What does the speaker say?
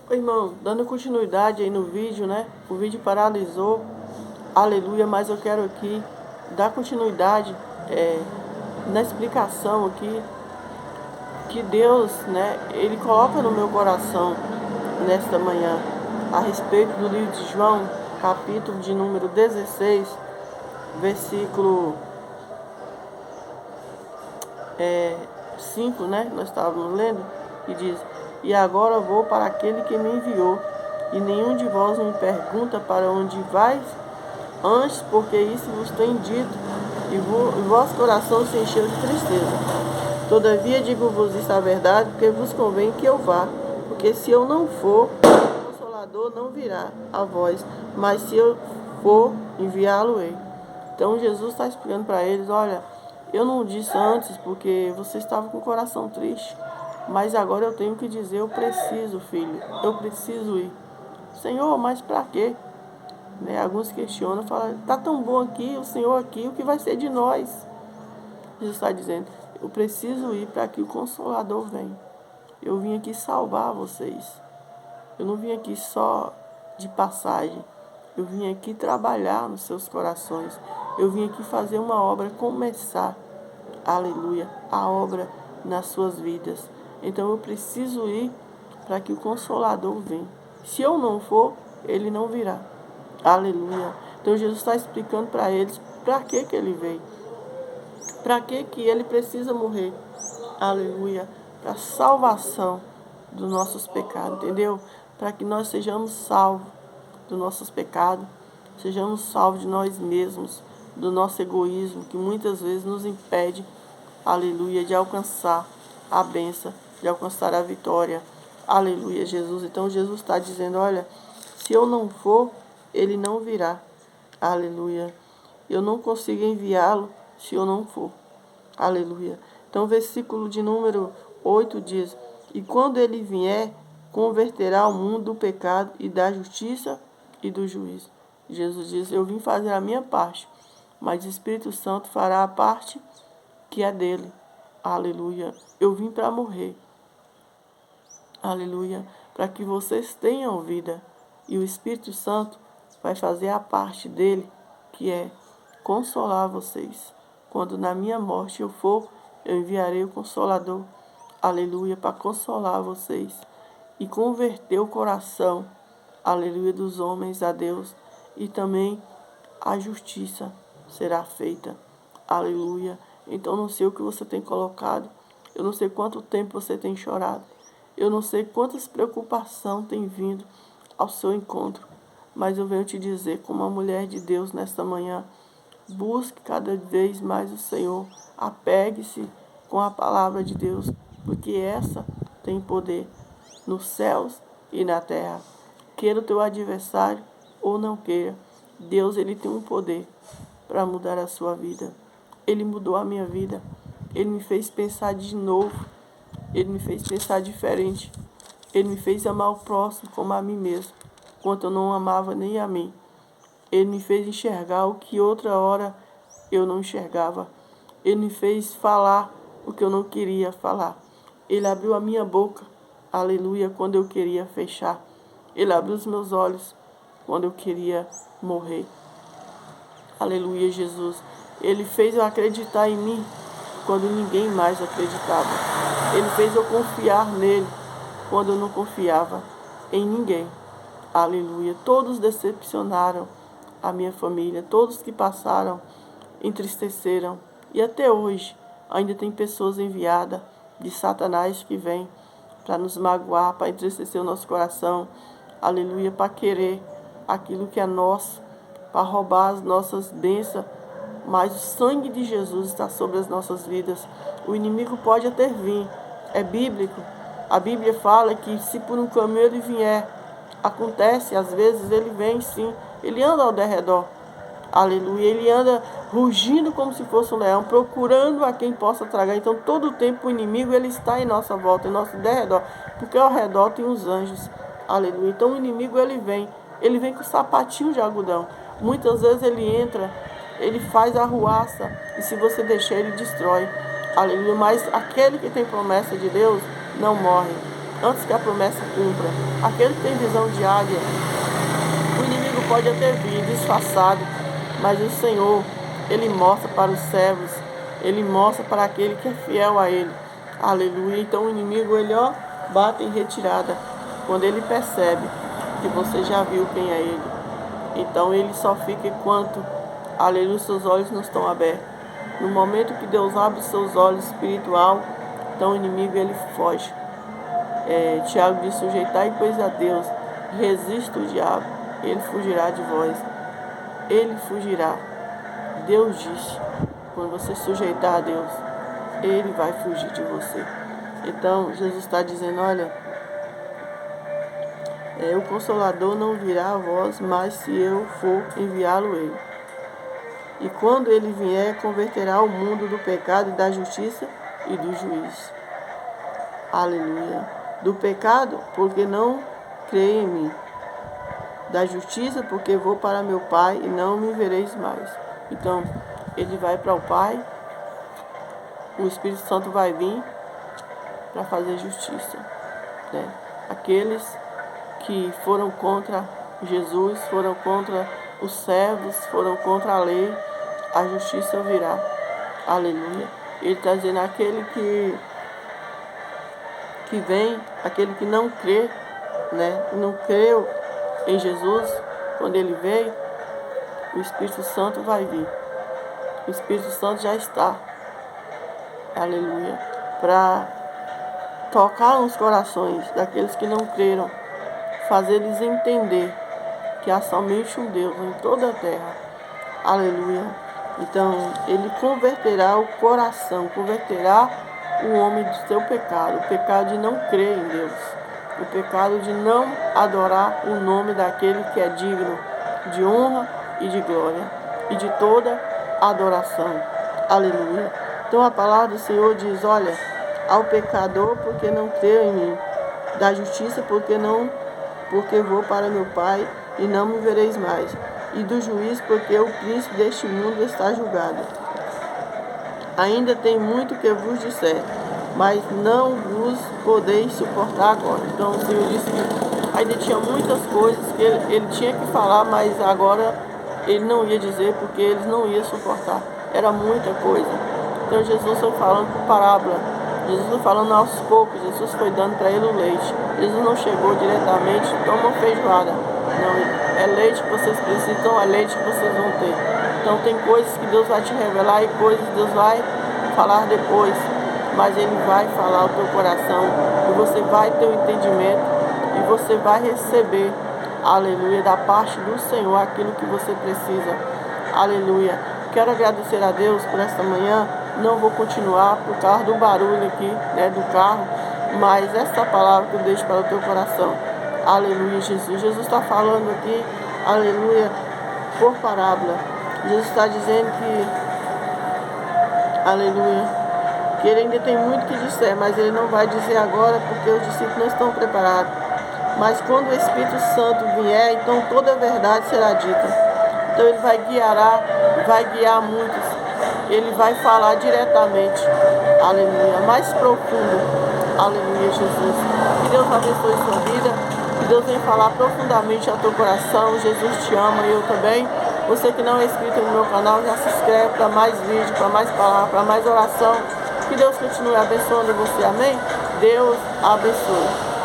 Irmão, dando continuidade aí no vídeo, né? O vídeo paralisou, aleluia, mas eu quero aqui dar continuidade na explicação aqui que Deus, né, Ele coloca no meu coração nesta manhã a respeito do livro de João, capítulo de número 16, versículo 5, né? Nós estávamos lendo, e diz: E agora vou para aquele que me enviou, e nenhum de vós me pergunta para onde vais, antes, porque isso vos tem dito, e vosso coração se encheu de tristeza. Todavia digo-vos isso a verdade, porque vos convém que eu vá, porque se eu não for, o Consolador não virá a vós, mas se eu for, enviá-lo-ei. Então Jesus está explicando para eles: olha, eu não disse antes porque você estava com o coração triste, mas agora eu tenho que dizer: eu preciso, filho, eu preciso ir. Senhor, mas para quê? Né? Alguns questionam, falam: está tão bom aqui, o Senhor aqui, o que vai ser de nós? Jesus está dizendo: eu preciso ir para que o Consolador venha. Eu vim aqui salvar vocês. Eu não vim aqui só de passagem. Eu vim aqui trabalhar nos seus corações. Eu vim aqui fazer uma obra, começar, aleluia, a obra nas suas vidas. Então eu preciso ir para que o Consolador venha. Se eu não for, ele não virá. Aleluia. Então Jesus está explicando para eles para que ele veio. Para que ele precisa morrer. Aleluia. Para a salvação dos nossos pecados, entendeu? Para que nós sejamos salvos dos nossos pecados, sejamos salvos de nós mesmos, do nosso egoísmo, que muitas vezes nos impede, aleluia, de alcançar a bênção, de alcançar a vitória. Aleluia, Jesus. Então Jesus está dizendo: olha, se eu não for, ele não virá. Aleluia. Eu não consigo enviá-lo se eu não for. Aleluia. Então o versículo de número 8 diz: e quando ele vier, converterá o mundo do pecado e da justiça e do juízo. Jesus diz: eu vim fazer a minha parte, mas o Espírito Santo fará a parte que é dele. Aleluia. Eu vim para morrer. Aleluia. Para que vocês tenham vida. E o Espírito Santo vai fazer a parte dele, que é consolar vocês. Quando na minha morte eu for, eu enviarei o Consolador. Aleluia. Para consolar vocês. E converter o coração, aleluia, dos homens a Deus. E também a justiça será feita. Aleluia. Então não sei o que você tem colocado. Eu não sei quanto tempo você tem chorado. Eu não sei quantas preocupações tem vindo ao seu encontro. Mas eu venho te dizer, como uma mulher de Deus nesta manhã, busque cada vez mais o Senhor. Apegue-se com a palavra de Deus, porque essa tem poder nos céus e na terra. Queira o teu adversário ou não queira, Deus, ele tem um poder para mudar a sua vida. Ele mudou a minha vida. Ele me fez pensar de novo. Ele me fez pensar diferente. Ele me fez amar o próximo como a mim mesmo, enquanto eu não amava nem a mim. Ele me fez enxergar o que outra hora eu não enxergava. Ele me fez falar o que eu não queria falar. Ele abriu a minha boca, aleluia, quando eu queria fechar. Ele abriu os meus olhos quando eu queria morrer. Aleluia, Jesus. Ele fez eu acreditar em mim quando ninguém mais acreditava. Ele fez eu confiar nele quando eu não confiava em ninguém. Aleluia. Todos decepcionaram a minha família. Todos que passaram entristeceram. E até hoje ainda tem pessoas enviadas de Satanás que vêm para nos magoar, para entristecer o nosso coração. Aleluia. Para querer aquilo que é nosso, para roubar as nossas bênçãos. Mas o sangue de Jesus está sobre as nossas vidas. O inimigo pode até vir. É bíblico. A Bíblia fala que se por um caminho ele vier, acontece, às vezes ele vem sim. Ele anda ao derredor. Aleluia. Ele anda rugindo como se fosse um leão, procurando a quem possa tragar. Então todo o tempo o inimigo ele está em nossa volta, em nosso derredor. Porque ao redor tem os anjos. Aleluia. Então o inimigo ele vem. Ele vem com sapatinho de algodão. Muitas vezes ele entra, ele faz arruaça, e se você deixar, ele destrói. Aleluia. Mas aquele que tem promessa de Deus não morre. antes que a promessa cumpra. Aquele que tem visão de águia, o inimigo pode até vir disfarçado, mas o Senhor, Ele mostra para os servos, Ele mostra para aquele que é fiel a Ele. Aleluia. Então o inimigo, ele bate em retirada quando ele percebe que você já viu quem é Ele. Então ele só fica enquanto, aleluia, seus olhos não estão abertos. No momento que Deus abre seus olhos espiritual, então o inimigo, ele foge. Tiago diz: sujeitai, pois, a Deus, resista o diabo, ele fugirá de vós. Ele fugirá. Deus disse: quando você sujeitar a Deus, Ele vai fugir de você. Então Jesus está dizendo: olha, o Consolador não virá a vós, mas se eu for enviá-lo ele. E quando ele vier, converterá o mundo do pecado e da justiça e do juízo. Aleluia. Do pecado, porque não crê em mim. Da justiça, porque vou para meu Pai e não me vereis mais. Então, ele vai para o Pai, o Espírito Santo vai vir para fazer justiça. Né? Aqueles que foram contra Jesus, foram contra os servos, foram contra a lei, a justiça virá. Aleluia. Ele está dizendo: aquele que vem, aquele que não crê, né? Não creu em Jesus, quando ele veio, o Espírito Santo vai vir. O Espírito Santo já está. Aleluia. Para tocar nos corações daqueles que não creram, fazer eles entender que há somente um Deus em toda a terra. Aleluia. Então, ele converterá o coração, converterá o homem do seu pecado, o pecado de não crer em Deus, o pecado de não adorar o nome daquele que é digno de honra e de glória e de toda adoração. Aleluia. Então a palavra do Senhor diz: olha, ao pecador, porque não creu em mim, da justiça, porque vou para meu Pai e não me vereis mais, e do juízo, porque o príncipe deste mundo está julgado. Ainda tem muito que vos disser, mas não vos podeis suportar agora. Então o Senhor disse que ainda tinha muitas coisas que ele tinha que falar, mas agora ele não ia dizer, porque eles não iam suportar. Era muita coisa. Então Jesus foi falando por parábola. Jesus foi falando aos poucos. Jesus foi dando para ele o leite. Jesus não chegou diretamente: toma feijoada. Não, é leite que vocês precisam, é leite que vocês vão ter. Então tem coisas que Deus vai te revelar e coisas que Deus vai falar depois. Mas Ele vai falar ao teu coração e você vai ter o entendimento e você vai receber, aleluia, da parte do Senhor aquilo que você precisa. Aleluia. Quero agradecer a Deus por esta manhã. Não vou continuar por causa do barulho aqui, né, do carro, mas esta palavra que eu deixo para o teu coração. Aleluia, Jesus. Jesus está falando aqui, aleluia, por parábola. Jesus está dizendo que, aleluia, que ele ainda tem muito que dizer, mas ele não vai dizer agora porque os discípulos não estão preparados. Mas quando o Espírito Santo vier, então toda a verdade será dita. Então ele vai guiar muitos. Ele vai falar diretamente, aleluia, mais profundo, aleluia, Jesus. Que Deus abençoe sua vida, que Deus venha falar profundamente ao teu coração. Jesus te ama e eu também. Você que não é inscrito no meu canal, já se inscreve para mais vídeos, para mais palavras, para mais oração. Que Deus continue abençoando você, amém? Deus abençoe.